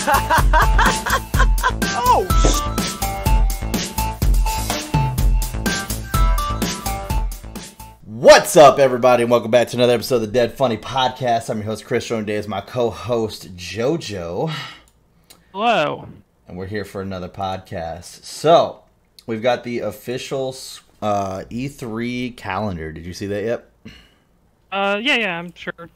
Oh, what's up, everybody, and welcome back to another episode of the Dead Funny Podcast. I'm your host, Chris. Joined today is my co-host, JoJo. Hello. And we're here for another podcast. So, we've got the official E3 calendar. Did you see that yet? Yeah, I'm sure.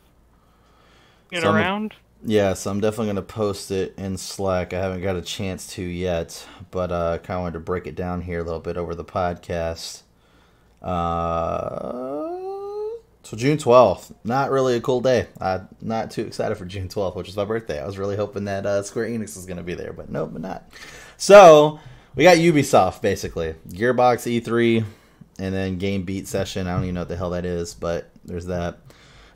Get around. Yeah, so I'm definitely going to post it in Slack. I haven't got a chance to yet, but kind of wanted to break it down here a little bit over the podcast. So June 12th, not really a cool day. I'm not too excited for June 12th, which is my birthday. I was really hoping that Square Enix is going to be there, but nope, but not. So we got Ubisoft, basically. Gearbox E3, and then Game Beat Session. I don't even know what the hell that is, but there's that.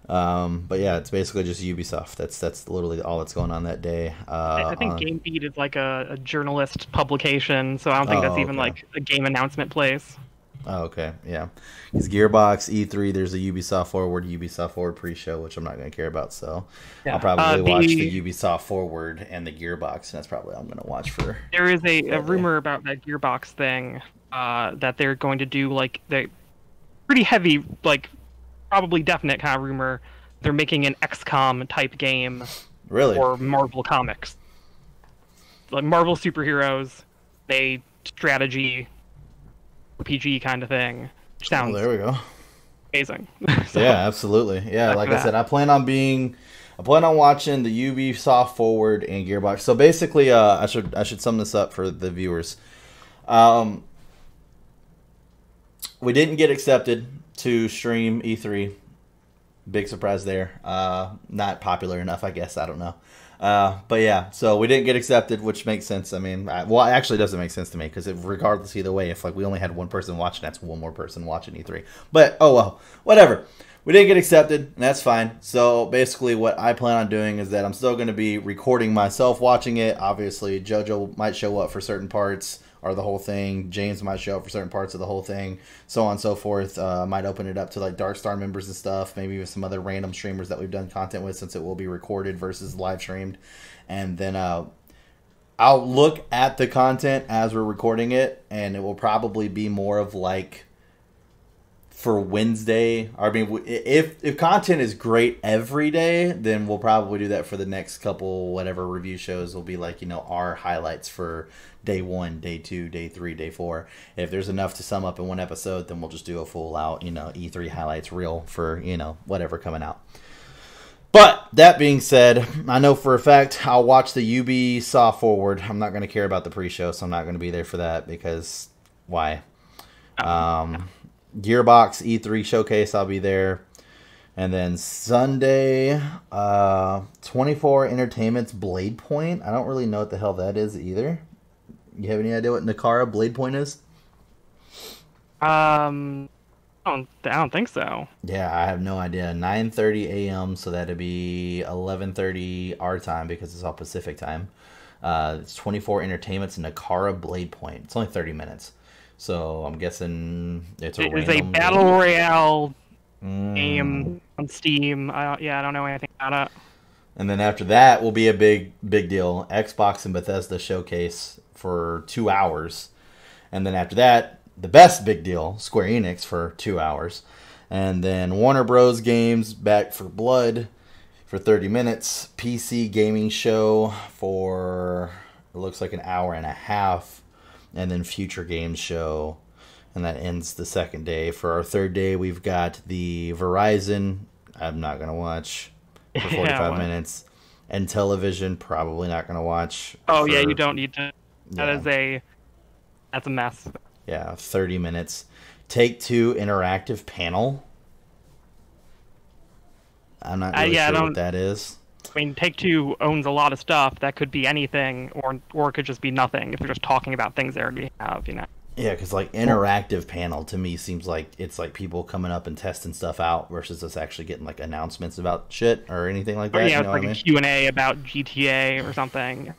But yeah, it's basically just Ubisoft. That's literally all that's going on that day. I think Game Beat is like a journalist publication, so I don't think that's even like a game announcement place. Oh, okay, yeah. Because Gearbox, E3, there's a Ubisoft Forward pre-show, which I'm not going to care about, so yeah. I'll probably watch the Ubisoft Forward and the Gearbox, and that's probably all I'm going to watch for... There is a rumor about that Gearbox thing, that they're going to do, like, the pretty heavy, like, probably definite kind of rumor. They're making an XCOM-type game. Really? For Marvel Comics. Like, Marvel superheroes, a strategy... RPG kind of thing. Which sounds there we go. Amazing. So, yeah, absolutely. Yeah, like I said, I plan on watching the Ubisoft Forward and Gearbox. So basically, I should sum this up for the viewers. We didn't get accepted to stream E3. Big surprise there. Not popular enough, I guess. I don't know. But yeah, so we didn't get accepted, which makes sense. I mean, well, it actually doesn't make sense to me because regardless either way, if like we only had one person watching, that's one more person watching E3. But oh well, whatever. We didn't get accepted, and that's fine. So basically, what I plan on doing is that I'm still going to be recording myself watching it. Obviously, JoJo might show up for certain parts or the whole thing. James might show up for certain parts of the whole thing, so on and so forth. Might open it up to like Dark Star members and stuff, maybe with some other random streamers that we've done content with, since it will be recorded versus live streamed. And then I'll look at the content as we're recording it, and it will probably be more of like for Wednesday. I mean, if content is great every day, then we'll probably do that for the next couple whatever review shows. Will be like, you know, our highlights for day 1, day 2, day 3, day 4. If there's enough to sum up in one episode, then we'll just do a full out, you know, E3 highlights reel for, you know, whatever coming out. But that being said, I know for a fact I'll watch the Ubisoft Forward. I'm not going to care about the pre-show, so I'm not going to be there for that because why? Gearbox E3 showcase, I'll be there. And then Sunday, 24 Entertainment's Blade Point. I don't really know what the hell that is either. You have any idea what Nakara Blade Point is? I don't think so. Yeah, I have no idea. 9:30 a.m., so that'd be 11:30 our time because it's all Pacific time. It's 24 Entertainment's Nakara Blade Point. It's only 30 minutes. So I'm guessing it's a battle royale game on Steam. I don't know anything about it. And then after that will be a big deal. Xbox and Bethesda showcase for 2 hours. And then after that, the best big deal, Square Enix for 2 hours. And then Warner Bros. Games Back for Blood for 30 minutes. PC gaming show for, it looks like an hour and a half. And then Future Games show. And that ends the second day. For our third day, we've got the Verizon. I'm not going to watch for 45 minutes. And Television, probably not going to watch. Oh, yeah, you don't need to. That's a mess. Yeah, 30 minutes. Take-Two interactive panel. I'm not really sure what that is. I mean, Take-Two owns a lot of stuff. That could be anything, or it could just be nothing if they're just talking about things they already have, you know? Yeah, because, like, interactive panel to me seems like it's, like, people coming up and testing stuff out versus us actually getting, like, announcements about shit or anything like that. Or, yeah, it's like a Q&A about GTA or something.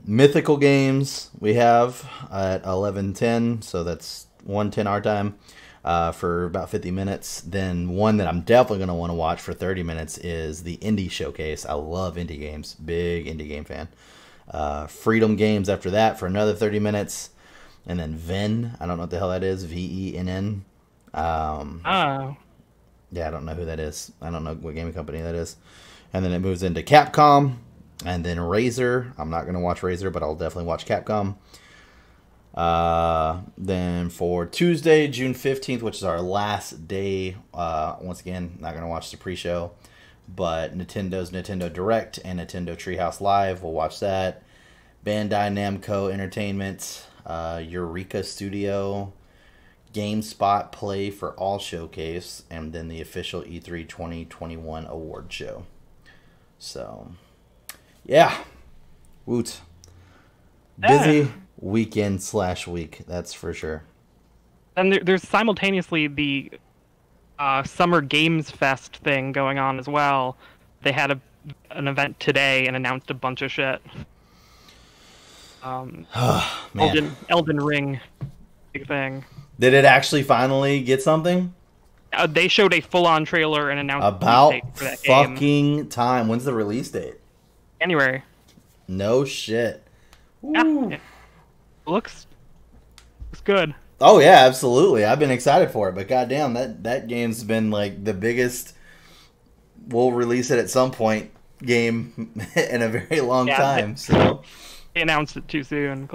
Mythical Games we have at 11:10, so that's 1:10 our time. for about 50 minutes. Then one that I'm definitely going to want to watch for 30 minutes is the Indie Showcase. I love indie games. Big indie game fan. Freedom Games after that for another 30 minutes. And then Venn. I don't know what the hell that is. VENN. Oh. Yeah, I don't know who that is. I don't know what gaming company that is. And then it moves into Capcom. And then Razer. I'm not going to watch Razer, but I'll definitely watch Capcom. Then for Tuesday, June 15th, which is our last day, once again, not going to watch the pre-show, but Nintendo's Nintendo Direct and Nintendo Treehouse Live. We'll watch that. Bandai Namco Entertainment, Eureka Studio, GameSpot Play for All Showcase, and then the official E3 2021 award show. So, yeah. Woot. Busy weekend/week, that's for sure. And there's simultaneously the Summer Games Fest thing going on as well. They had an event today and announced a bunch of shit. Elden Ring, big thing. Did it actually finally get something? They showed a full-on trailer and announced about the release date for that fucking game. time. When's the release date? January. No shit. Yeah, it looks good. Oh yeah, absolutely. I've been excited for it, but goddamn, that game's been like the biggest. We'll release it at some point game in a very long time. So they announced it too soon.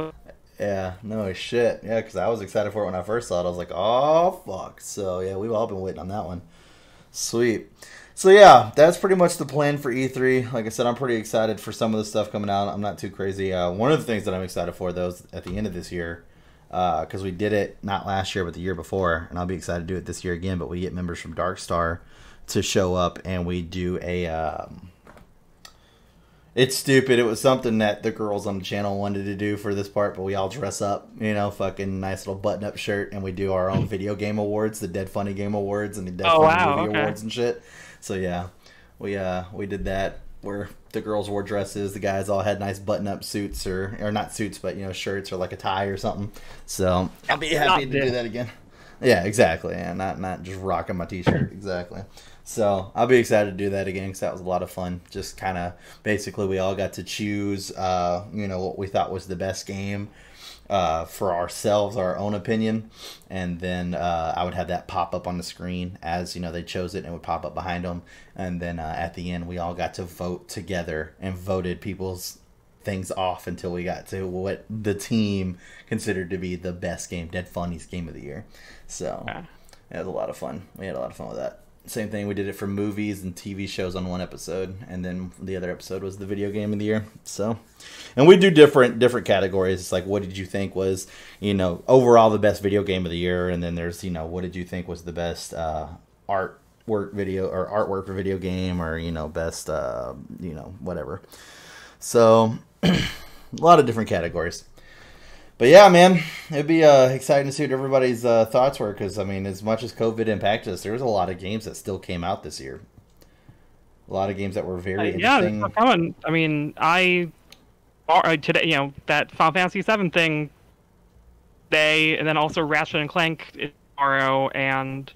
Yeah, no shit. Yeah, because I was excited for it when I first saw it. I was like, oh fuck. So yeah, we've all been waiting on that one. Sweet. So yeah, that's pretty much the plan for E3. Like I said, I'm pretty excited for some of the stuff coming out. I'm not too crazy. One of the things that I'm excited for, though, is at the end of this year, because we did it not last year but the year before, and I'll be excited to do it this year again. But we get members from Darkstar to show up, and we do a. It's stupid. It was something that the girls on the channel wanted to do for this part, but we all dress up, fucking nice little button-up shirt, and we do our own video game awards, the Dead Funny Game Awards and the Dead Funny Movie Awards and shit. So yeah, we did that where the girls wore dresses, the guys all had nice button-up suits or not suits, but shirts or like a tie or something. So I'll be happy to do that again. Yeah, exactly. And not just rocking my t-shirt. Exactly. So I'll be excited to do that again because that was a lot of fun. Just kind of basically we all got to choose, what we thought was the best game for ourselves, our own opinion. And then I would have that pop up on the screen as, they chose it and it would pop up behind them. And then at the end, we all got to vote together and voted people's things off until we got to what the team considered to be the best game, Dead Funny's game of the year. So it was a lot of fun. We had a lot of fun with that. Same thing, we did it for movies and TV shows on one episode, and then the other episode was the video game of the year. So, and we do different categories. It's like, what did you think was, overall the best video game of the year, and then there's, what did you think was the best artwork video or artwork for video game, or best whatever. So, a lot of different categories. But yeah, man, it'd be exciting to see what everybody's thoughts were, because, as much as COVID impacted us, there was a lot of games that still came out this year. A lot of games that were very interesting. Yeah, fun. Today, that Final Fantasy VII thing, and then also Ratchet and Clank tomorrow, and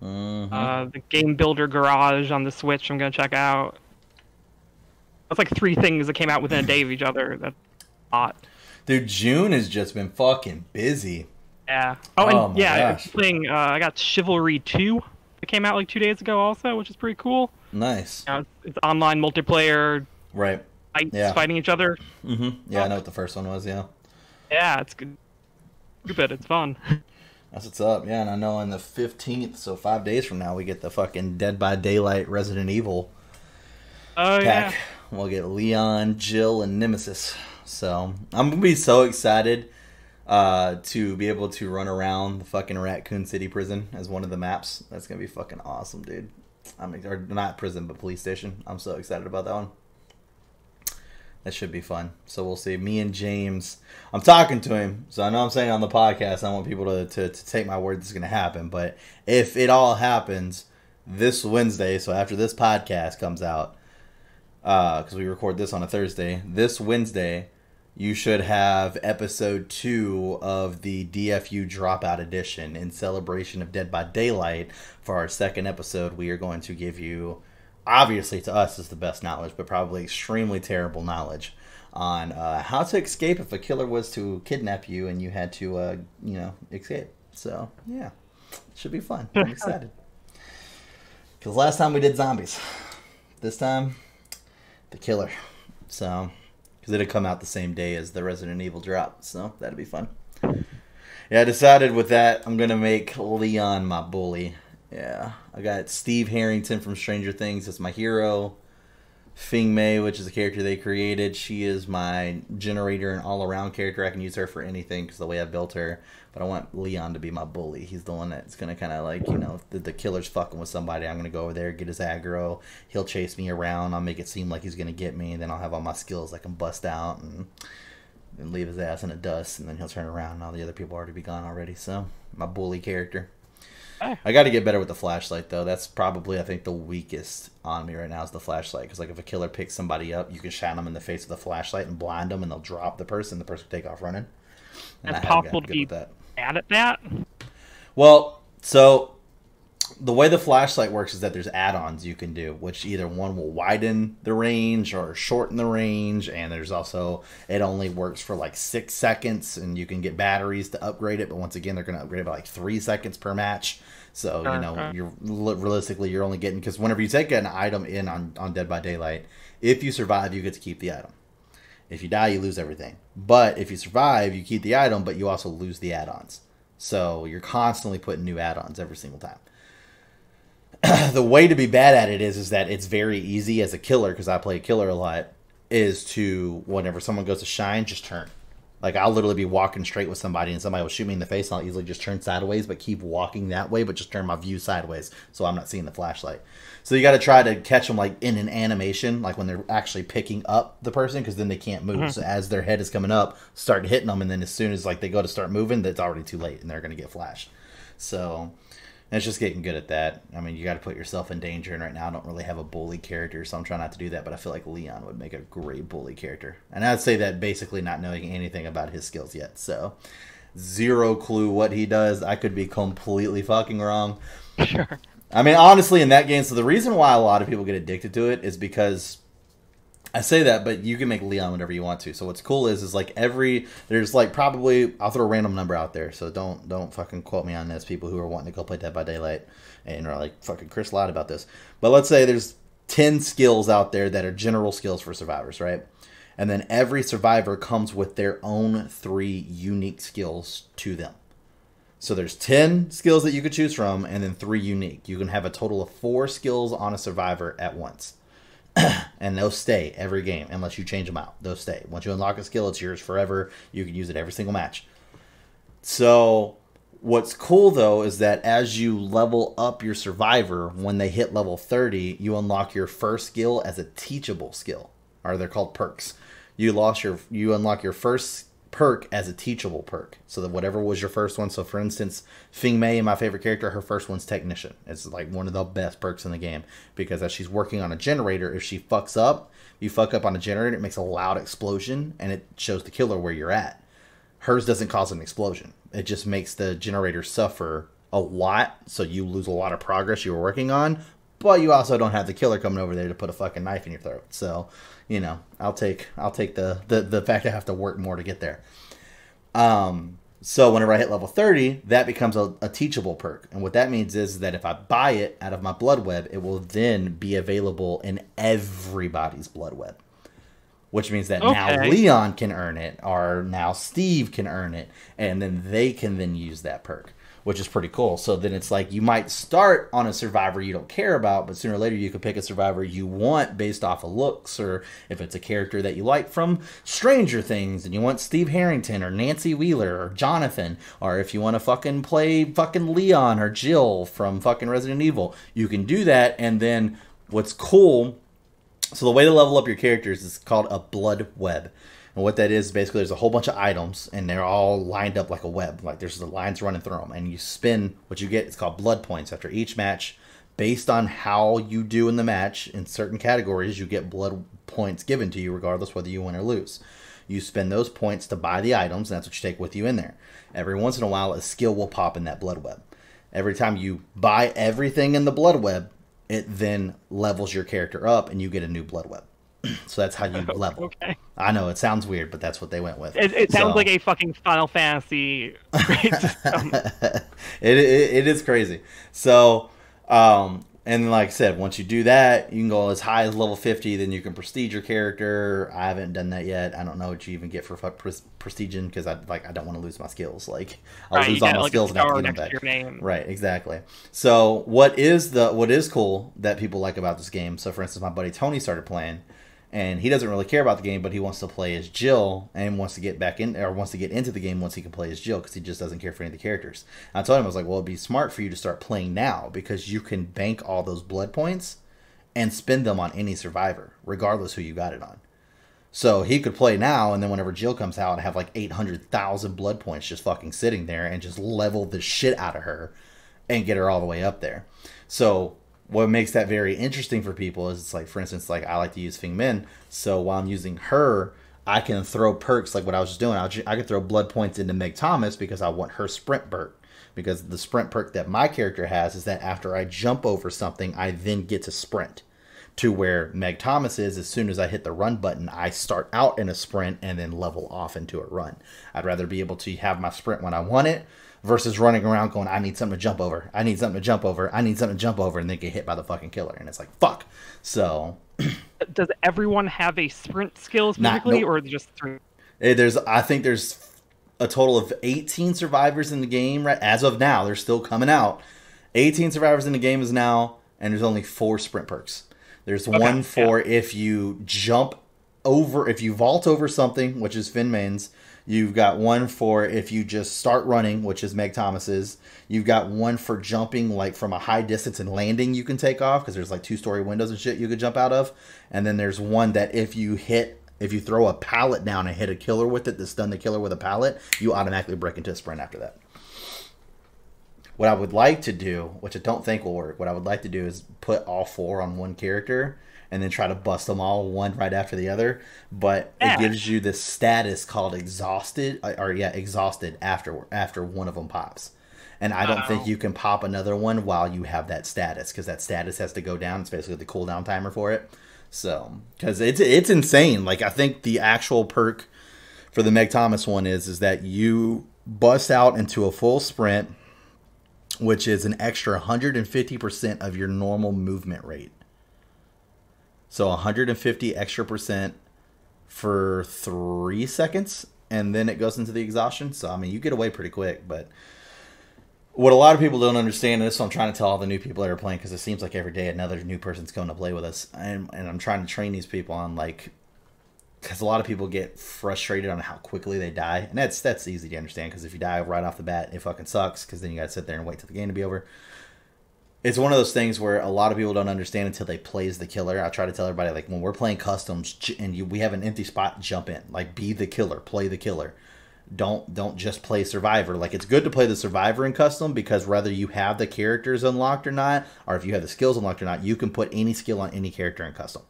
the Game Builder Garage on the Switch I'm going to check out. That's like 3 things that came out within a day of each other. That's hot. Dude, June has just been fucking busy. Yeah. I got Chivalry 2 that came out like 2 days ago also, which is pretty cool. Nice. It's online multiplayer. Right. Fighting each other. Mm-hmm. Yeah, I know what the first one was, yeah. Yeah, it's good. Stupid, it's fun. That's what's up. Yeah, and I know on the 15th, so 5 days from now, we get the fucking Dead by Daylight Resident Evil pack. Yeah. We'll get Leon, Jill, and Nemesis. So I'm gonna be so excited to be able to run around the fucking Raccoon City prison as one of the maps. That's gonna be fucking awesome, dude. Or not prison, but police station. I'm so excited about that one. That should be fun. So we'll see. Me and James, I'm talking to him, so I know I'm saying on the podcast I want people to take my word this is gonna happen. But if it all happens this Wednesday, so after this podcast comes out, because we record this on a Thursday, this Wednesday, you should have episode 2 of the DFU Dropout Edition in celebration of Dead by Daylight. For our second episode, we are going to give you, obviously to us is the best knowledge, but probably extremely terrible knowledge on how to escape if a killer was to kidnap you and you had to, escape. So, yeah, it should be fun. I'm excited. Because last time we did zombies. This time, the killer. So, because it'll come out the same day as the Resident Evil drop. So, that'll be fun. Yeah, I decided with that, I'm going to make Leon my bully. Yeah, I got Steve Harrington from Stranger Things as my hero. Fing Mei, which is a character they created. She is my generator and all-around character. I can use her for anything because the way I built her. But I want Leon to be my bully. He's the one that's going to kind of like, if the killer's fucking with somebody, I'm going to go over there, get his aggro. He'll chase me around. I'll make it seem like he's going to get me. And then I'll have all my skills I can bust out and leave his ass in the dust. And then he'll turn around and all the other people already be gone already. So, my bully character. I got to get better with the flashlight, though. That's probably, I think, the weakest on me right now is the flashlight. Because, like, if a killer picks somebody up, you can shine them in the face with a flashlight and blind them, and they'll drop the person. The person will take off running. And it's possible to be bad at that? Well, so the way the flashlight works is that there's add-ons you can do, which either one will widen the range or shorten the range, and there's also, it only works for like 6 seconds, and you can get batteries to upgrade it, but once again, they're going to upgrade it by like 3 seconds per match. So, you're realistically, you're only getting, because whenever you take an item in on Dead by Daylight, if you survive, you get to keep the item. If you die, you lose everything. But if you survive, you keep the item, but you also lose the add-ons. So you're constantly putting new add-ons every single time. The way to be bad at it is that it's very easy as a killer, because I play killer a lot, is to, whenever someone goes to shine, just turn. Like, I'll literally be walking straight with somebody, and somebody will shoot me in the face, and I'll easily just turn sideways, but keep walking that way, but just turn my view sideways, so I'm not seeing the flashlight. So you got to try to catch them, like, in an animation, like when they're actually picking up the person, because then they can't move. Mm-hmm. So as their head is coming up, start hitting them, and then as soon as, like, they go to start moving, that's already too late, and they're going to get flashed. So, and it's just getting good at that. I mean, you got to put yourself in danger, and right now I don't really have a bully character, so I'm trying not to do that, but I feel like Leon would make a great bully character. And I'd say that basically not knowing anything about his skills yet, so zero clue what he does. I could be completely fucking wrong. Sure. I mean, honestly, in that game, so the reason why a lot of people get addicted to it is because, I say that, but you can make Leon whatever you want to. So what's cool is like there's like probably, I'll throw a random number out there, so don't fucking quote me on this, people who are wanting to go play Dead by Daylight and are like, fucking Chris lied about this. But let's say there's 10 skills out there that are general skills for survivors, right? And then every survivor comes with their own 3 unique skills to them. So there's 10 skills that you could choose from, and then 3 unique. You can have a total of 4 skills on a survivor at once. And those stay every game, unless you change them out. Those stay. Once you unlock a skill, it's yours forever. You can use it every single match. So what's cool, though, is that as you level up your survivor, when they hit level 30, you unlock your first skill as a teachable skill. Or they're called perks. You unlock your first perk as a teachable perk, so that whatever was your first one. So for instance, Fing Mei, my favorite character, her first one's Technician. It's like one of the best perks in the game, because as she's working on a generator, if she fucks up, you fuck up on a generator, it makes a loud explosion and it shows the killer where you're at. Hers doesn't cause an explosion, it just makes the generator suffer a lot, so you lose a lot of progress you were working on, but you also don't have the killer coming over there to put a fucking knife in your throat. So, I'll take the fact I have to work more to get there. So whenever I hit level 30, that becomes a teachable perk. And what that means is that if I buy it out of my blood web, it will then be available in everybody's blood web. Which means that now Leon can earn it, or now Steve can earn it, and then they can then use that perk, which is pretty cool. So then it's like you might start on a survivor you don't care about, but sooner or later you could pick a survivor you want based off of looks, or if it's a character that you like from Stranger Things and you want Steve Harrington or Nancy Wheeler or Jonathan, or if you want to fucking play fucking Leon or Jill from fucking Resident Evil, you can do that. And then what's cool, so the way to level up your characters is called a blood web. And what that is, basically, there's a whole bunch of items, and they're all lined up like a web. Like, there's the lines running through them. And you spin, what you get, it's called blood points. After each match, based on how you do in the match, in certain categories, you get blood points given to you, regardless whether you win or lose. You spend those points to buy the items, and that's what you take with you in there. Every once in a while, a skill will pop in that blood web. Every time you buy everything in the blood web, it then levels your character up, and you get a new blood web. So that's how you level. Okay. I know it sounds weird, but that's what they went with. It sounds like a fucking Final Fantasy system. It is crazy. So, and like I said, once you do that, you can go as high as level 50. Then you can prestige your character. I haven't done that yet. I don't know what you even get for prestiging because I don't want to lose my skills. Like I'll lose all my skills and have to get them back. Name. Right, exactly. So what is cool that people like about this game? So for instance, my buddy Tony started playing. And he doesn't really care about the game, but he wants to play as Jill and wants to get back in or wants to get into the game once he can play as Jill because he just doesn't care for any of the characters. And I told him, I was like, well, it'd be smart for you to start playing now because you can bank all those blood points and spend them on any survivor, regardless who you got it on. So he could play now, and then whenever Jill comes out, have like 800,000 blood points just fucking sitting there and just level the shit out of her and get her all the way up there. So what makes that very interesting for people is it's like, for instance, like I like to use Fing Min. So while I'm using her, I can throw perks like what I was just doing. I could throw blood points into Meg Thomas because I want her sprint perk. Because the sprint perk that my character has is that after I jump over something, I then get to sprint. To where Meg Thomas is, as soon as I hit the run button, I start out in a sprint and then level off into a run. I'd rather be able to have my sprint when I want it versus running around going, I need something to jump over. I need something to jump over. I need something to jump over, and then get hit by the fucking killer. And it's like, fuck. So does everyone have a sprint skill specifically, or just 3? I think there's a total of 18 survivors in the game right as of now. They're still coming out. 18 survivors in the game is now, and there's only 4 sprint perks. There's one for if you jump over, if you vault over something, which is Finn Min's. You've got one for if you just start running, which is Meg Thomas's. You've got one for jumping like from a high distance and landing you can take off because there's like 2-story windows and shit you could jump out of. And then there's one that if you throw a pallet down and hit a killer with it to stun the killer with a pallet, you automatically break into a sprint after that. What I would like to do, which I don't think will work, what I would like to do is put all 4 on one character and then try to bust them all one right after the other. But it gives you this status called exhausted, exhausted after one of them pops. And I don't think you can pop another one while you have that status because that status has to go down. It's basically the cooldown timer for it. So, because it's insane. Like, I think the actual perk for the Meg Thomas one is that you bust out into a full sprint, which is an extra 150% of your normal movement rate. So 150 extra percent for 3 seconds, and then it goes into the exhaustion. So, I mean, you get away pretty quick. But what a lot of people don't understand, and this is what I'm trying to tell all the new people that are playing, because it seems like every day another new person's going to play with us. And I'm trying to train these people on, like, because a lot of people get frustrated on how quickly they die. And that's easy to understand, because if you die right off the bat, it fucking sucks, because then you got to sit there and wait till the game to be over. It's one of those things where a lot of people don't understand until they play as the killer. I try to tell everybody, like, when we're playing customs and we have an empty spot, jump in. Like, be the killer. Play the killer. Don't just play survivor. Like, it's good to play the survivor in custom because whether you have the characters unlocked or not, or if you have the skills unlocked or not, you can put any skill on any character in custom.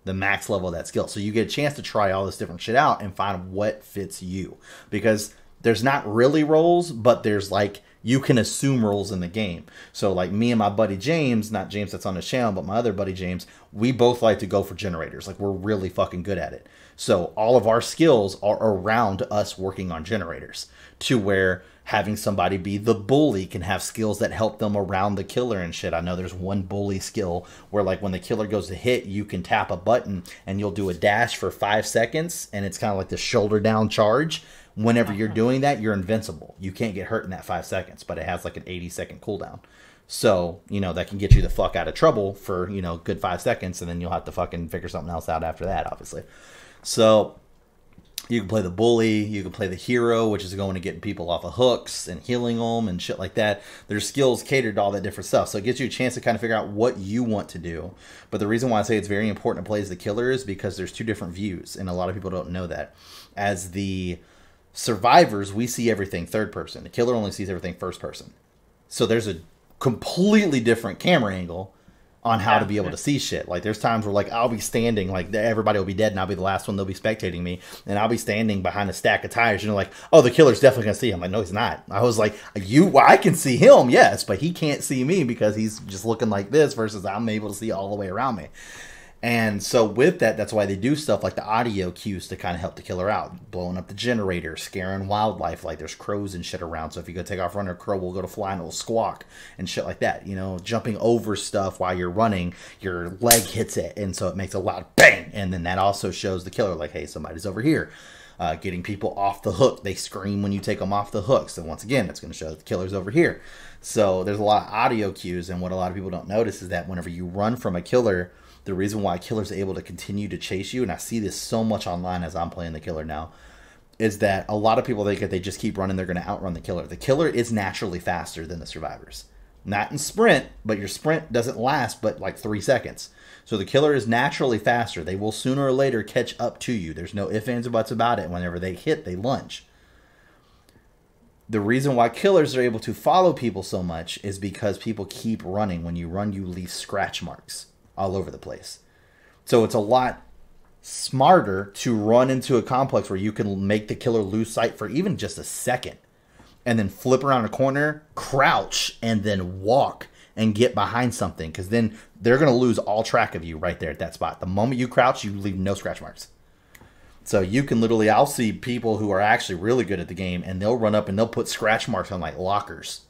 The max level of that skill. So you get a chance to try all this different shit out and find what fits you. Because there's not really roles, but there's, like, you can assume roles in the game. So, like, me and my buddy James, not James that's on the channel, but my other buddy James, we both like to go for generators. Like, we're really fucking good at it. So all of our skills are around us working on generators, to where having somebody be the bully can have skills that help them around the killer and shit. I know there's one bully skill where, like, when the killer goes to hit, you can tap a button and you'll do a dash for 5 seconds, and it's kind of like the shoulder down charge. Whenever you're doing that, you're invincible. You can't get hurt in that 5 seconds, but it has like an 80-second cooldown. So, you know, that can get you the fuck out of trouble for, you know, good 5 seconds, and then you'll have to fucking figure something else out after that, obviously. So you can play the bully, you can play the hero, which is going to get people off of hooks and healing them and shit like that. There's skills catered to all that different stuff. So it gives you a chance to kind of figure out what you want to do. But the reason why I say it's very important to play as the killer is because there's 2 different views, and a lot of people don't know that. As the survivors, we see everything third person. The killer only sees everything first person. So there's a completely different camera angle on how to be able to see shit. Like there's times where like I'll be standing, like everybody will be dead and I'll be the last one, they'll be spectating me, and I'll be standing behind a stack of tires, you know, like, oh, the killer's definitely gonna see him. Like, no, he's not. I was like, I can see him, yes, but he can't see me because he's just looking like this versus I'm able to see all the way around me. And so with that, that's why they do stuff like the audio cues to kind of help the killer out. Blowing up the generator, scaring wildlife, like there's crows and shit around. So if you go take off running, a crow will go to fly and it will squawk and shit like that. You know, jumping over stuff while you're running, your leg hits it. And so it makes a loud bang. And then that also shows the killer like, hey, somebody's over here. Getting people off the hook. They scream when you take them off the hook. So once again, it's going to show that the killer's over here. So there's a lot of audio cues. And what a lot of people don't notice is that whenever you run from a killer, the reason why killers are able to continue to chase you, and I see this so much online as I'm playing the killer now, is that a lot of people think if they just keep running, they're going to outrun the killer. The killer is naturally faster than the survivors. Not in sprint, but your sprint doesn't last but like 3 seconds. So the killer is naturally faster. They will sooner or later catch up to you. There's no ifs, ands, or buts about it. Whenever they hit, they lunge. The reason why killers are able to follow people so much is because people keep running. When you run, you leave scratch marks all over the place. So it's a lot smarter to run into a complex where you can make the killer lose sight for even just a second and then flip around a corner, crouch, and then walk and get behind something, because then they're going to lose all track of you right there at that spot. The moment you crouch, you leave no scratch marks. So you can literally, I'll see people who are actually really good at the game and they'll run up and they'll put scratch marks on like lockers.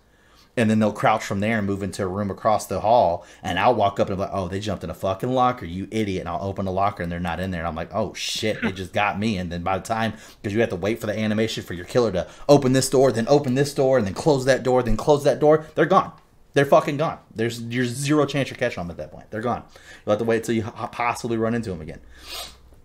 And then they'll crouch from there and move into a room across the hall. And I'll walk up and be like, oh, they jumped in a fucking locker, you idiot. And I'll open the locker and they're not in there. And I'm like, oh, shit, they just got me. And then by the time, because you have to wait for the animation for your killer to open this door, then open this door, and then close that door, then close that door, they're gone. They're fucking gone. You're zero chance you're catching them at that point. They're gone. You'll have to wait until you possibly run into them again.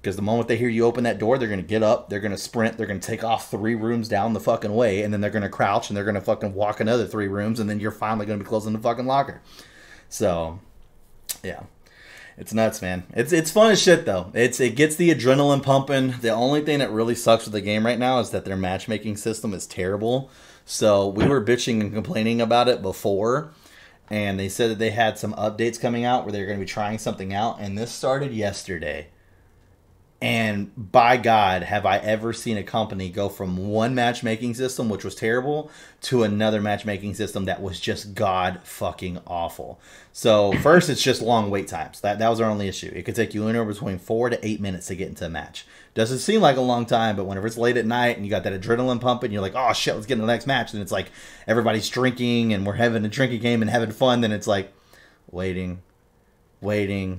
Because the moment they hear you open that door, they're going to get up, they're going to sprint, they're going to take off 3 rooms down the fucking way, and then they're going to crouch, and they're going to fucking walk another 3 rooms, and then you're finally going to be closing the fucking locker. So, yeah. It's nuts, man. It's fun as shit, though. It gets the adrenaline pumping. The only thing that really sucks with the game right now is that their matchmaking system is terrible. So, we were bitching and complaining about it before, and they said that they had some updates coming out where they're going to be trying something out, and this started yesterday. And by God, have I ever seen a company go from one matchmaking system, which was terrible, to another matchmaking system that was just God fucking awful. So first, it's just long wait times. That was our only issue. It could take you anywhere between 4 to 8 minutes to get into a match. Doesn't seem like a long time, but whenever it's late at night and you got that adrenaline pumping, you're like, oh shit, let's get into the next match. And it's like everybody's drinking and we're having a drinking game and having fun. Then it's like waiting,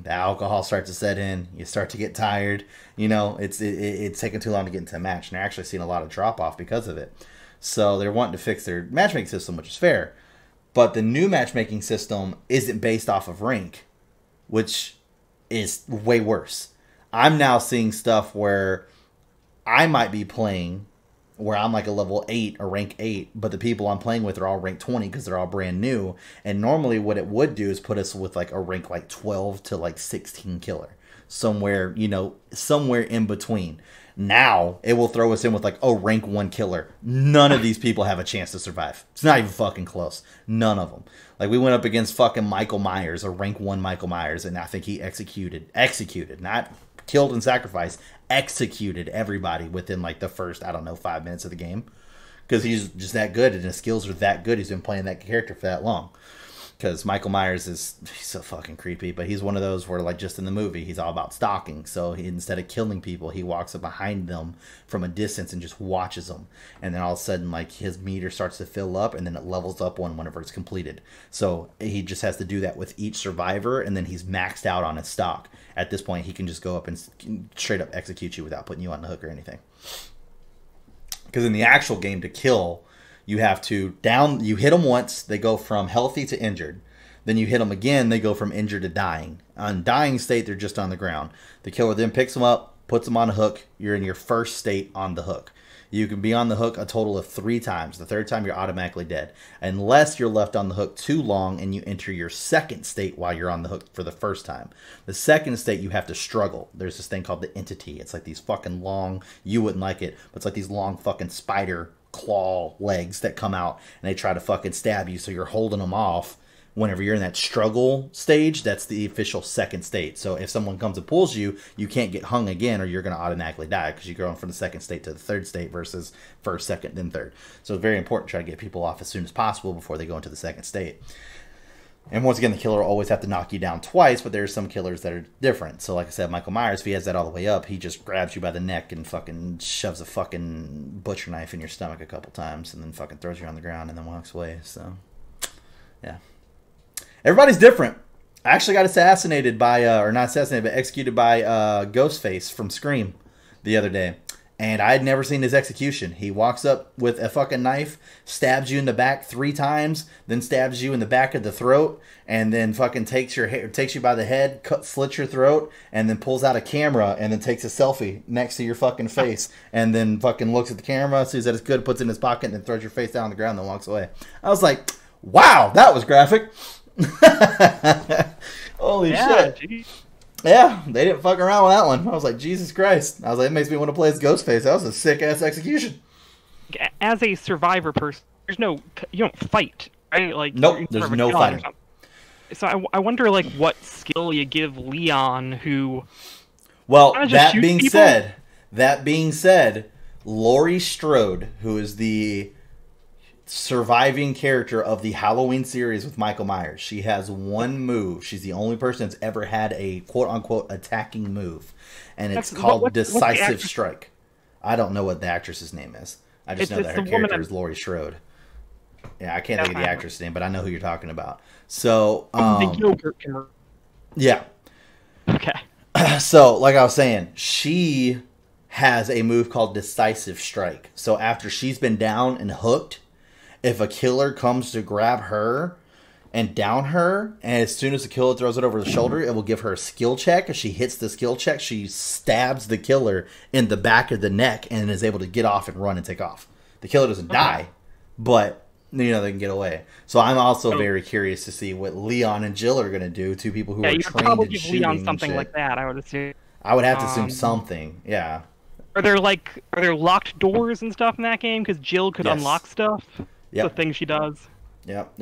the alcohol starts to set in, you start to get tired, you know, it's taking too long to get into a match, and they're actually seeing a lot of drop off because of it. So they're wanting to fix their matchmaking system, which is fair, but the new matchmaking system isn't based off of rank, which is way worse. I'm now seeing stuff where I might be playing where I'm like a level 8 or rank 8, but the people I'm playing with are all rank 20 because they're all brand new. And normally what it would do is put us with like a rank like 12 to like 16 killer. Somewhere, you know, somewhere in between. Now it will throw us in with like, oh, rank 1 killer. None of these people have a chance to survive. It's not even fucking close. None of them. Like we went up against fucking Michael Myers, a rank 1 Michael Myers, and I think he executed, not killed and sacrificed, executed everybody within like the first, I don't know, 5 minutes of the game. Because he's just that good and his skills are that good. He's been playing that character for that long. Because Michael Myers he's so fucking creepy. But he's one of those where like just in the movie, he's all about stalking. So instead of killing people, he walks up behind them from a distance and just watches them. And then all of a sudden like his meter starts to fill up and then it levels up whenever it's completed. So he just has to do that with each survivor and then he's maxed out on his stock. At this point, he can just go up and straight up execute you without putting you on the hook or anything. Because in the actual game, to kill, you have to you hit them once, they go from healthy to injured. Then you hit them again, they go from injured to dying. On dying state, they're just on the ground. The killer then picks them up, puts them on a hook. You're in your first state on the hook. You can be on the hook a total of 3 times. The 3rd time, you're automatically dead. Unless you're left on the hook too long and you enter your second state while you're on the hook for the first time. The second state, you have to struggle. There's this thing called the entity. It's like these fucking long, you wouldn't like it, but it's like these long fucking spider claw legs that come out and they try to fucking stab you, so you're holding them off Whenever you're in that struggle stage, that's the official second state. So if someone comes and pulls you, you can't get hung again, or you're going to automatically die because you're going from the second state to the third state versus first, second, then third. So it's very important to try to get people off as soon as possible before they go into the second state. And once again, the killer will always have to knock you down twice, but there's some killers that are different. So like I said, Michael Myers, if he has that all the way up, he just grabs you by the neck and fucking shoves a fucking butcher knife in your stomach a couple times and then fucking throws you on the ground and then walks away. So, yeah. Everybody's different. I actually got assassinated by, or not assassinated, but executed by Ghostface from Scream the other day. And I had never seen his execution. He walks up with a fucking knife, stabs you in the back 3 times, then stabs you in the back of the throat, and then fucking takes you by the head, slits your throat, and then pulls out a camera and then takes a selfie next to your fucking face, and then fucking looks at the camera, sees that it's good, puts it in his pocket, and then throws your face down on the ground and then walks away. I was like, wow, that was graphic. Holy shit. Geez. Yeah, they didn't fuck around with that one. I was like, Jesus Christ. I was like, it makes me want to play as Ghostface. That was a sick-ass execution. As a survivor person, you don't fight, right? Like, nope, there's no fighting. So I wonder, like, what skill you give Leon, who... Well, that being said, Laurie Strode, who is the surviving character of the Halloween series with Michael Myers. She has one move. She's the only person that's ever had a quote-unquote attacking move. And it's called Decisive Strike. I don't know what the actress's name is. I just know that her character is Laurie Strode. Yeah, I can't think of the actress's name, but I know who you're talking about. So, yeah. Okay. So, like I was saying, she has a move called Decisive Strike. So after she's been down and hooked, if a killer comes to grab her and down her, and as soon as the killer throws it over the shoulder, it will give her a skill check. If she hits the skill check, she stabs the killer in the back of the neck and is able to get off and run and take off. The killer doesn't die, but they can get away. So I'm also very curious to see what Leon and Jill are going to do. 2 people who are trained in shooting. Yeah, you probably give Leon something like that, I would assume. I would have to assume something, yeah. Are there locked doors and stuff in that game? Because Jill could unlock stuff. Yep. The thing she does. Yep.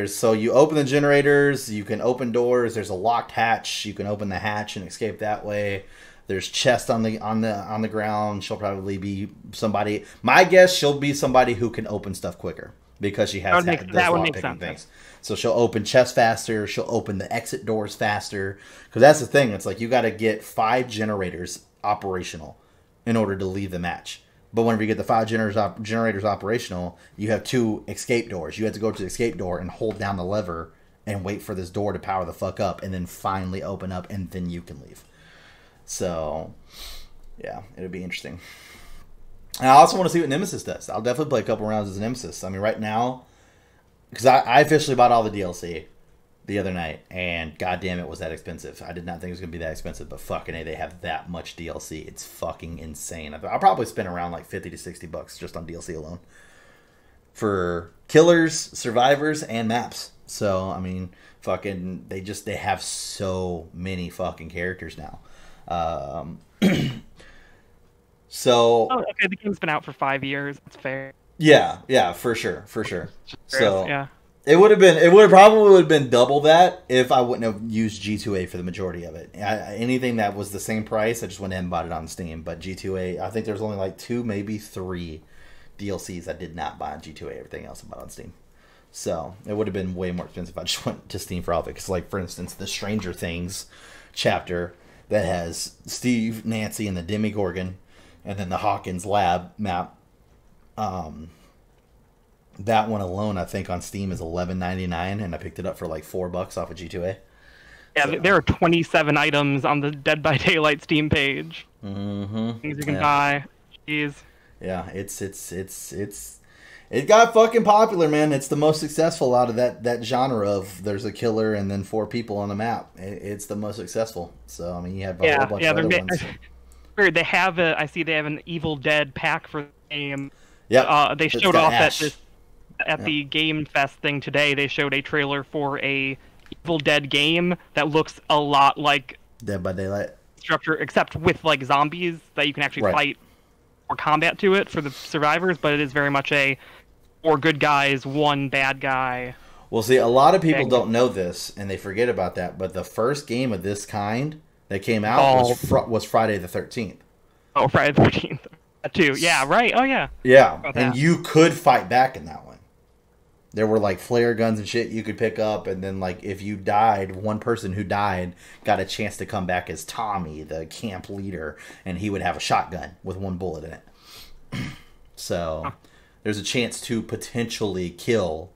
So you open the generators, you can open doors. There's a locked hatch. You can open the hatch and escape that way. There's chests on the ground. She'll probably be somebody. My guess, she'll be somebody who can open stuff quicker because she has those lock picking things. So she'll open chests faster. She'll open the exit doors faster. Because that's the thing. It's like you got to get 5 generators operational in order to leave the match. But whenever you get the 5 generators operational, you have 2 escape doors. You have to go to the escape door and hold down the lever and wait for this door to power the fuck up and then finally open up and then you can leave. So, yeah, it'll be interesting. And I also want to see what Nemesis does. I'll definitely play a couple rounds as Nemesis. I mean, right now, because I officially bought all the DLC the other night, and goddamn, it was that expensive. I did not think it was going to be that expensive, but fucking A, they have that much DLC. It's fucking insane. I'll probably spend around like $50 to $60 just on DLC alone for killers, survivors, and maps. So, I mean, fucking, they have so many fucking characters now. So... Oh, okay, the game's been out for 5 years. That's fair. Yeah, for sure. So, yeah. It would probably have been double that if I wouldn't have used G2A for the majority of it. Anything that was the same price, I just went ahead and bought it on Steam. But G2A, I think there's only like 2, maybe 3 DLCs I did not buy on G2A. Everything else I bought on Steam. So it would have been way more expensive if I just went to Steam for all of it. Because, like, for instance, the Stranger Things chapter that has Steve, Nancy, and the Demogorgon, and then the Hawkins lab map. That one alone, I think, on Steam is $11.99, and I picked it up for like $4 off of G2A. Yeah, so, there are 27 items on the Dead by Daylight Steam page. Mm-hmm. Things you can buy. Jeez. Yeah, it got fucking popular, man. It's the most successful out of that genre of there's a killer and then 4 people on the map. It's the most successful. So I mean, you have a whole bunch of other ones. They have I see they have an Evil Dead pack for the game. Yeah. They showed off at the Game Fest thing today. They showed a trailer for a Evil Dead game that looks a lot like Dead by Daylight structure, except with like zombies that you can actually fight or combat to it for the survivors. But it is very much a 4 good guys, 1 bad guy. Well, see, a lot of people Dang. don't know this, and they forget about that. But the first game of this kind that came out was Friday the 13th. Oh, Friday the 13th. Too. Yeah, right. Oh, yeah. Yeah, About and that. you could fight back in that one. There were like flare guns and shit you could pick up, and then like if you died, one person who died got a chance to come back as Tommy, the camp leader, and he would have a shotgun with one bullet in it. So there's a chance to potentially kill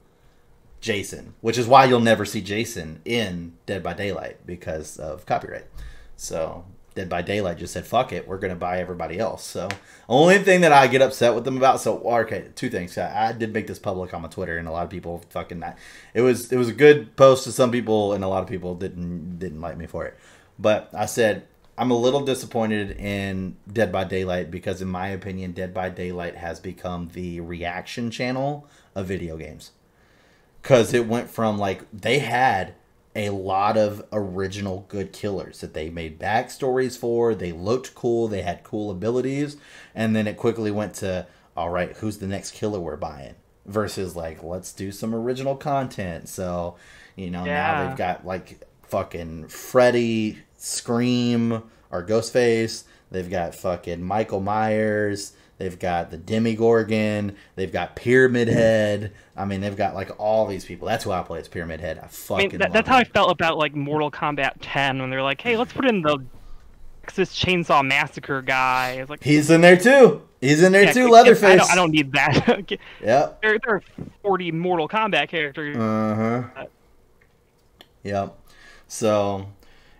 Jason, which is why you'll never see Jason in Dead by Daylight because of copyright. So Dead by Daylight just said, fuck it, we're going to buy everybody else. So only thing that I get upset with them about, so okay, two things. I did make this public on my Twitter, and a lot of people fucking not. It was a good post to some people, and a lot of people didn't like me for it. But I said I'm a little disappointed in Dead by Daylight because in my opinion Dead by Daylight has become the reaction channel of video games. Because it went from, like, they had a lot of original good killers that they made backstories for. They looked cool. They had cool abilities. And then it quickly went to, all right, who's the next killer we're buying? Versus, like, let's do some original content. So, now they've got, like, fucking Freddy, Scream, or Ghostface. They've got fucking Michael Myers. They've got the Demigorgon. They've got Pyramid Head. I mean, they've got like all these people. That's who I play as Pyramid Head. I fucking love that's how I felt about like Mortal Kombat 10 when they're like, "Hey, let's put in the Texas Chainsaw Massacre guy." It's like he's in there too. He's in there too. Leatherface. I don't need that. Yep. There are 40 Mortal Kombat characters. Yep. So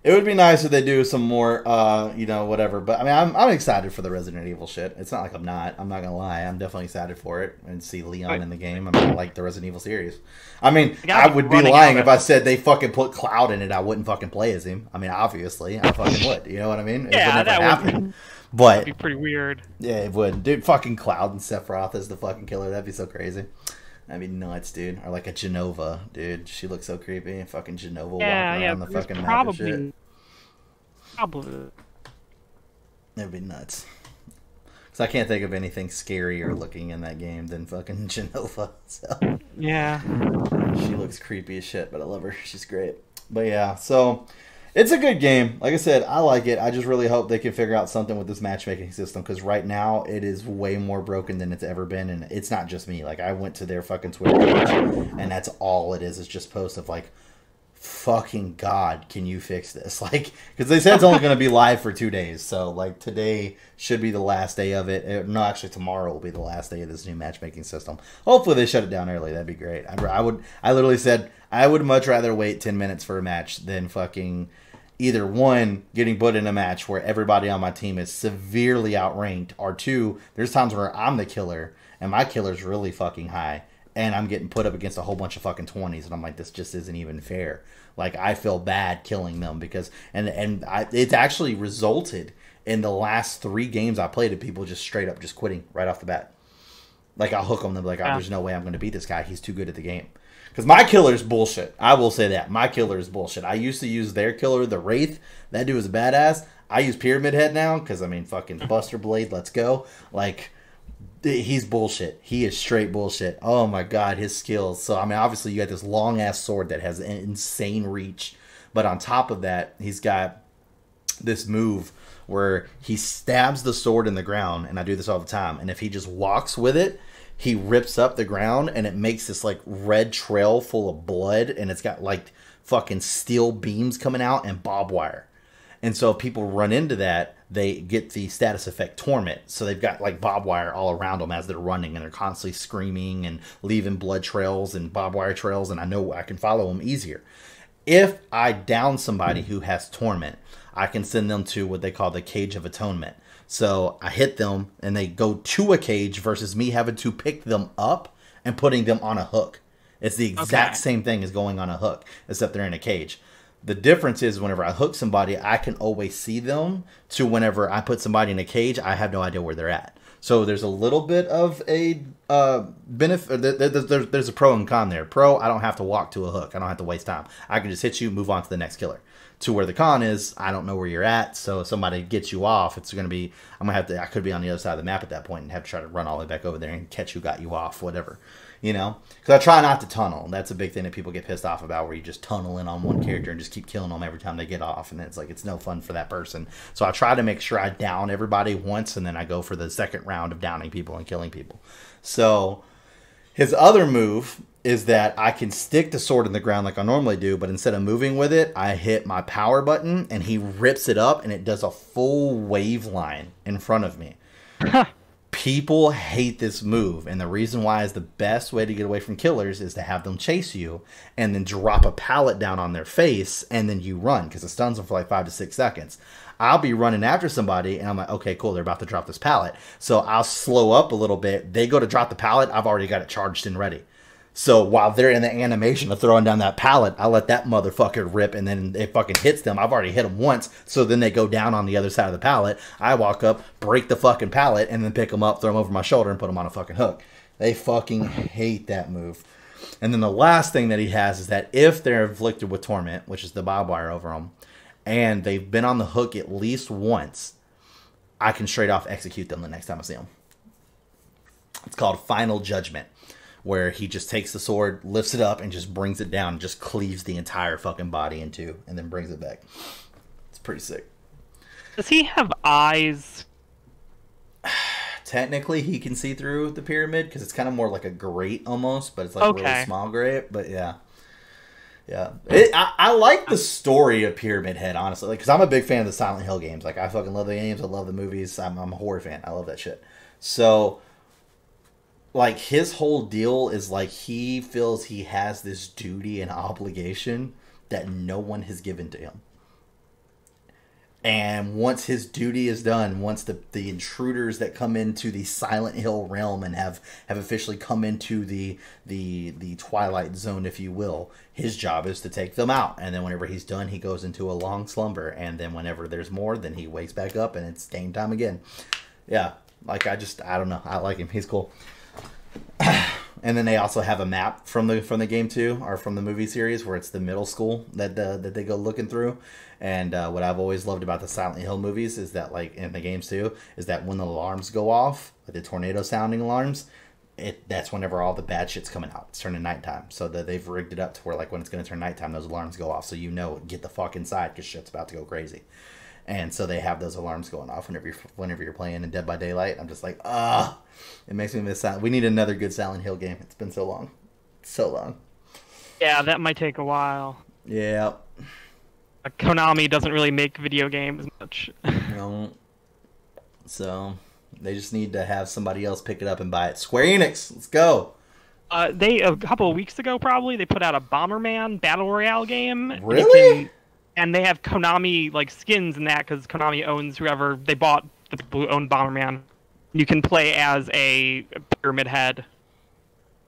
it would be nice if they do some more, whatever. But I mean, I'm excited for the Resident Evil shit. It's not like I'm not. I'm not gonna lie. I'm definitely excited for it and see Leon in the game. I mean, I like the Resident Evil series. I mean, I would be lying if I said they fucking put Cloud in it. I wouldn't fucking play as him. I mean, obviously, I fucking would. You know what I mean? It yeah, would never happen. Would, but that'd be pretty weird. Yeah, it would. Dude, fucking Cloud and Sephiroth as the fucking killer. That'd be so crazy. That'd be nuts, dude. Or like a Genova, dude. She looks so creepy. Fucking Genova walking around the fucking map and shit. Probably. It'd be nuts. Because I can't think of anything scarier looking in that game than fucking Genova. So yeah. She looks creepy as shit, but I love her. She's great. But yeah, so it's a good game. Like I said, I like it. I just really hope they can figure out something with this matchmaking system because right now it is way more broken than it's ever been. And it's not just me. Like I went to their fucking Twitter page and that's all it is. It's just posts of like, fucking God, can you fix this? Like, because they said it's only going to be live for 2 days. So, like, today should be the last day of it. No, actually, tomorrow will be the last day of this new matchmaking system. Hopefully, they shut it down early. That'd be great. I literally said, I would much rather wait 10 minutes for a match than fucking either one, getting put in a match where everybody on my team is severely outranked, or two, there's times where I'm the killer and my killer's really fucking high. And I'm getting put up against a whole bunch of fucking 20s, and I'm like, this just isn't even fair. Like, I feel bad killing them because, it's actually resulted in the last 3 games I played of people just straight up just quitting right off the bat. Like, I'll hook them, they'll be like, oh, there's no way I'm going to beat this guy. He's too good at the game. Because my killer's bullshit. I will say that. My killer is bullshit. I used to use their killer, the Wraith. That dude was a badass. I use Pyramid Head now because, I mean, fucking Buster Blade, let's go. Like, he's bullshit. He is straight bullshit. Oh my God, his skills. So, I mean, obviously you got this long ass sword that has an insane reach. But on top of that, he's got this move where he stabs the sword in the ground. And I do this all the time. And if he just walks with it, he rips up the ground and it makes this like red trail full of blood. And it's got like fucking steel beams coming out and barbed wire. And so if people run into that, they get the status effect Torment. So they've got like barbed wire all around them as they're running, and they're constantly screaming and leaving blood trails and barbed wire trails, and I know I can follow them easier. If I down somebody who has Torment, I can send them to what they call the Cage of Atonement. So I hit them, and they go to a cage versus me having to pick them up and putting them on a hook. It's the exact same thing as going on a hook, except they're in a cage. The difference is whenever I hook somebody, I can always see them, to whenever I put somebody in a cage, I have no idea where they're at. So there's a little bit of a benefit. There's a pro and con there. Pro, I don't have to walk to a hook. I don't have to waste time. I can just hit you, move on to the next killer. to where the con is. I don't know where you're at, so if somebody gets you off, it's going to be, I could be on the other side of the map at that point and have to try to run all the way back over there and catch who got you off, whatever. You know? Because I try not to tunnel. That's a big thing that people get pissed off about, where you just tunnel in on one character and just keep killing them every time they get off. And it's like, it's no fun for that person. So I try to make sure I down everybody once, and then I go for the second round of downing people and killing people. So his other move is that I can stick the sword in the ground like I normally do, but instead of moving with it, I hit my power button, and he rips it up, and it does a full wave line in front of me. People hate this move, and the reason why is the best way to get away from killers is to have them chase you and then drop a pallet down on their face, and then you run, because it stuns them for like 5 to 6 seconds. I'll be running after somebody, and I'm like, okay, cool, they're about to drop this pallet. So I'll slow up a little bit. They go to drop the pallet, I've already got it charged and ready. So while they're in the animation of throwing down that pallet, I let that motherfucker rip, and then it fucking hits them. I've already hit them once, so then they go down on the other side of the pallet. I walk up, break the fucking pallet, and then pick them up, throw them over my shoulder, and put them on a fucking hook. They fucking hate that move. And then the last thing that he has is that if they're afflicted with torment, which is the barbed wire over them, and they've been on the hook at least once, I can straight off execute them the next time I see them. It's called Final Judgment, where he just takes the sword, lifts it up, and just brings it down, and just cleaves the entire fucking body in two, and then brings it back. It's pretty sick. Does he have eyes? Technically, he can see through the pyramid, because it's kind of more like a grate almost, but it's like a really small grate, but yeah. Yeah. I like the story of Pyramid Head, honestly, like, because I'm a big fan of the Silent Hill games. Like, I fucking love the games, I love the movies, I'm a horror fan, I love that shit. So, like, his whole deal is, like, he feels he has this duty and obligation that no one has given to him. And once his duty is done, once the intruders that come into the Silent Hill realm and have officially come into the Twilight Zone, if you will, his job is to take them out. And then whenever he's done, he goes into a long slumber. And then whenever there's more, then he wakes back up and it's game time again. Yeah, like, I don't know. I like him. He's cool. And then they also have a map from the game too, or from the movie series, where it's the middle school that they go looking through. And what I've always loved about the Silent Hill movies is that, like, in the games too, is that when the alarms go off, like the tornado sounding alarms, that's whenever all the bad shit's coming out. It's turning nighttime, so that they've rigged it up to where, like, when it's going to turn nighttime, those alarms go off, so you know, get the fuck inside because shit's about to go crazy. And so they have those alarms going off whenever you're playing in Dead by Daylight. I'm just like, it makes me miss Silent. We need another good Silent Hill game. It's been so long. So long. Yeah, that might take a while. Yeah. Konami doesn't really make video games much. No. So they just need to have somebody else pick it up and buy it. Square Enix, let's go. They, a couple of weeks ago, probably, they put out a Bomberman Battle Royale game. Really? And they have Konami, like, skins in that, because Konami owns whoever they bought, the people who own Bomberman. You can play as a Pyramid Head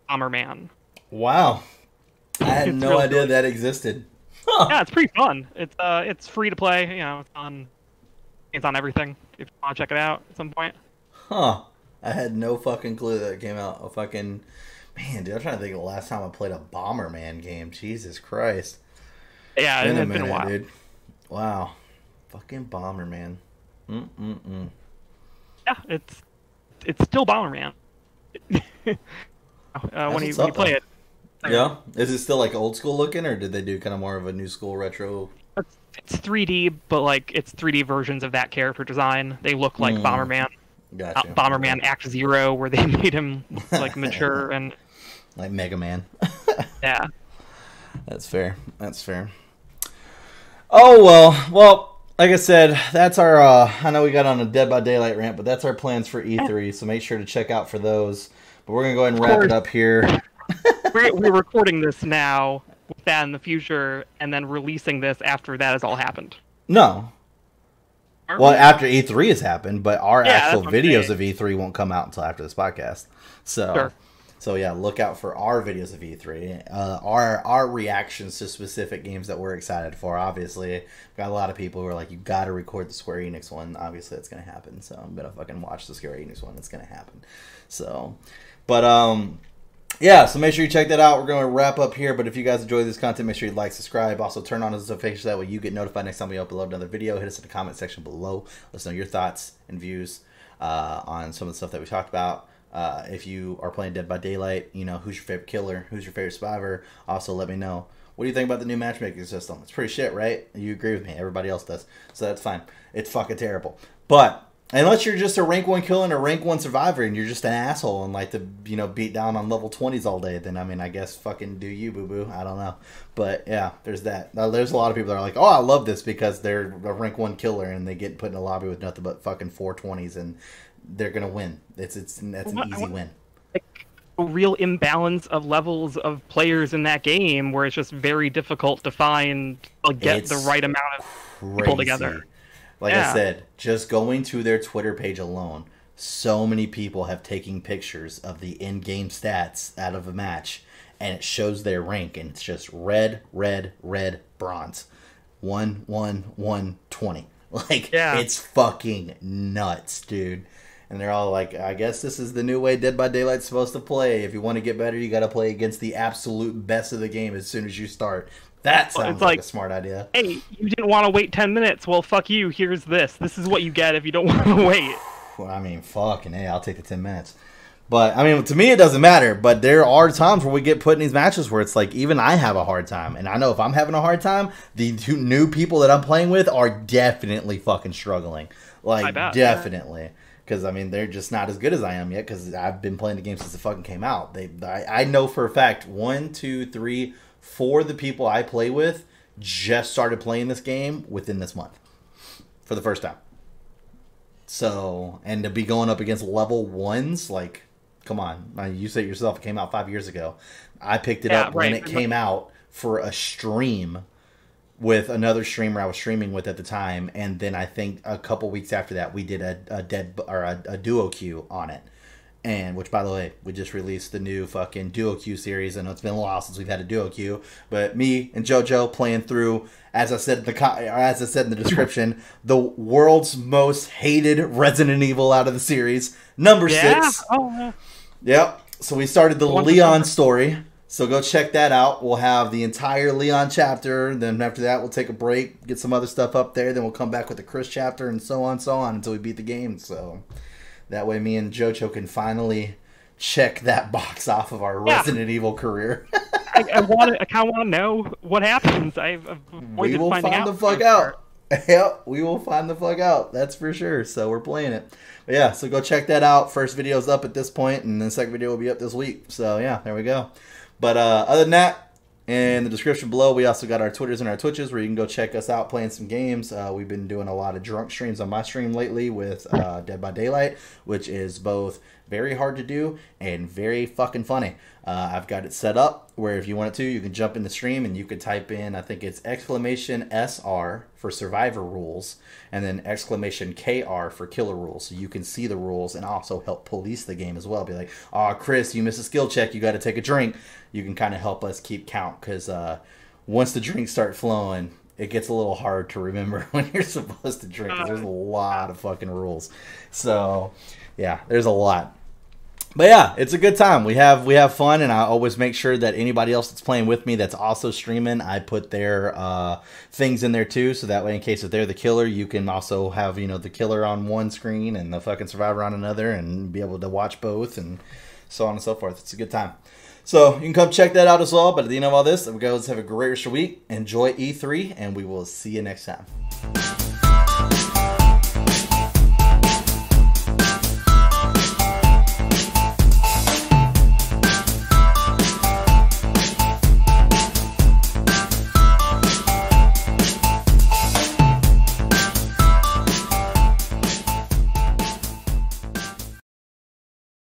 Bomberman. Wow. I had no idea cool. that existed. Huh. Yeah, it's pretty fun. It's free to play. You know, it's on everything. If you want to check it out at some point. Huh. I had no fucking clue that it came out. Man, dude, I'm trying to think of the last time I played a Bomberman game. Jesus Christ. Yeah, it's been a while. Dude. Wow. Fucking Bomberman. Yeah, it's still Bomberman. when you play it. Yeah? Is it still, like, old school looking, or did they do kind of more of a new school retro? It's 3D, but, like, it's 3D versions of that character design. They look like Bomberman. Gotcha. Bomberman Act Zero, where they made him, like, mature and... Like Mega Man. Yeah. That's fair. Oh, well, like I said, that's our, I know we got on a Dead by Daylight rant, but that's our plans for E3, so make sure to check out for those. But we're going to go ahead and wrap it up here. We're recording this now, with that in the future, and then releasing this after that has all happened. No. Well, after E3 has happened, but our actual videos of E3 won't come out until after this podcast. So yeah, look out for our videos of E3. Our reactions to specific games that we're excited for. Obviously, we've got a lot of people who are like, you got to record the Square Enix one. Obviously, that's going to happen. So I'm going to fucking watch the Square Enix one. It's going to happen. So, but Yeah, so make sure you check that out. We're going to wrap up here, but if you guys enjoy this content, make sure you like, subscribe. Also, turn on notifications, that way you get notified next time we upload another video. Hit us in the comment section below. Let us know your thoughts and views on some of the stuff that we talked about. If you are playing Dead by Daylight, you know, who's your favorite killer? Who's your favorite survivor? Also, let me know. What do you think about the new matchmaking system? It's pretty shit, right? You agree with me. Everybody else does. So that's fine. It's fucking terrible. But unless you're just a rank 1 killer and a rank 1 survivor and you're just an asshole and like to, you know, beat down on level 20s all day, then, I mean, I guess fucking do you, boo-boo. I don't know. But, yeah, there's that. Now, there's a lot of people that are like, oh, I love this because they're a rank 1 killer and they get put in a lobby with nothing but fucking 420s and they're going to win. That's an easy win. A real imbalance of levels of players in that game where it's just very difficult to find, like, get the right amount of people together. Like I said, just going to their Twitter page alone, so many people have taken pictures of the in-game stats out of a match, and it shows their rank, and it's just red, red, red, bronze. 1, 1, 1, 20. Like, it's fucking nuts, dude. And they're all like, I guess this is the new way Dead by Daylight's supposed to play. If you want to get better, you got to play against the absolute best of the game as soon as you start. That sounds like a smart idea. Hey, you didn't want to wait 10 minutes. Well, fuck you. Here's this. This is what you get if you don't want to wait. Well, I mean, fucking hey, I'll take the 10 minutes. But, I mean, to me, it doesn't matter. But there are times where we get put in these matches where it's like, even I have a hard time. And I know if I'm having a hard time, the two new people that I'm playing with are definitely fucking struggling. Like, definitely. Because, I mean, they're just not as good as I am yet because I've been playing the game since it fucking came out. I know for a fact 1, 2, 3, 4 of the people I play with just started playing this game within this month for the first time. So, and to be going up against level 1s, like, come on. You said it yourself, it came out 5 years ago. I picked it up when it came out for a stream with another streamer I was streaming with at the time, and then I think a couple weeks after that we did a duo queue on it, and which, by the way, we just released the new fucking duo queue series. I know it's been a while since we've had a duo queue, but me and JoJo playing through, as I said in the description, the world's most hated Resident Evil out of the series, number 6. Yep. So we started the Leon story. So go check that out. We'll have the entire Leon chapter. Then after that, we'll take a break, get some other stuff up there. Then we'll come back with the Chris chapter and so on until we beat the game. So that way me and JoJo can finally check that box off of our Resident Evil career. I kind of want to know what happens. We will find the fuck out. Yep, we will find the fuck out. That's for sure. So we're playing it. But yeah, so go check that out. First video's up at this point, and the second video will be up this week. So yeah, there we go. But other than that, in the description below, we also got our Twitters and our Twitches where you can go check us out playing some games. We've been doing a lot of drunk streams on my stream lately with Dead by Daylight, which is both very hard to do and very fucking funny. I've got it set up where if you want to, you can jump in the stream and you could type in, I think it's !SR for survivor rules and then !KR for killer rules. So you can see the rules and also help police the game as well. Be like, oh, Chris, you missed a skill check. You got to take a drink. You can kind of help us keep count because once the drinks start flowing, it gets a little hard to remember when you're supposed to drink because there's a lot of fucking rules. So, yeah, there's a lot. But yeah, it's a good time. We have fun, and I always make sure that anybody else that's playing with me that's also streaming, I put their things in there too, so that way in case if they're the killer, you can also have, you know, the killer on one screen and the fucking survivor on another and be able to watch both and so on and so forth. It's a good time. So you can come check that out as well. But at the end of all this, we guys have a great rest of the week. Enjoy E3, and we will see you next time.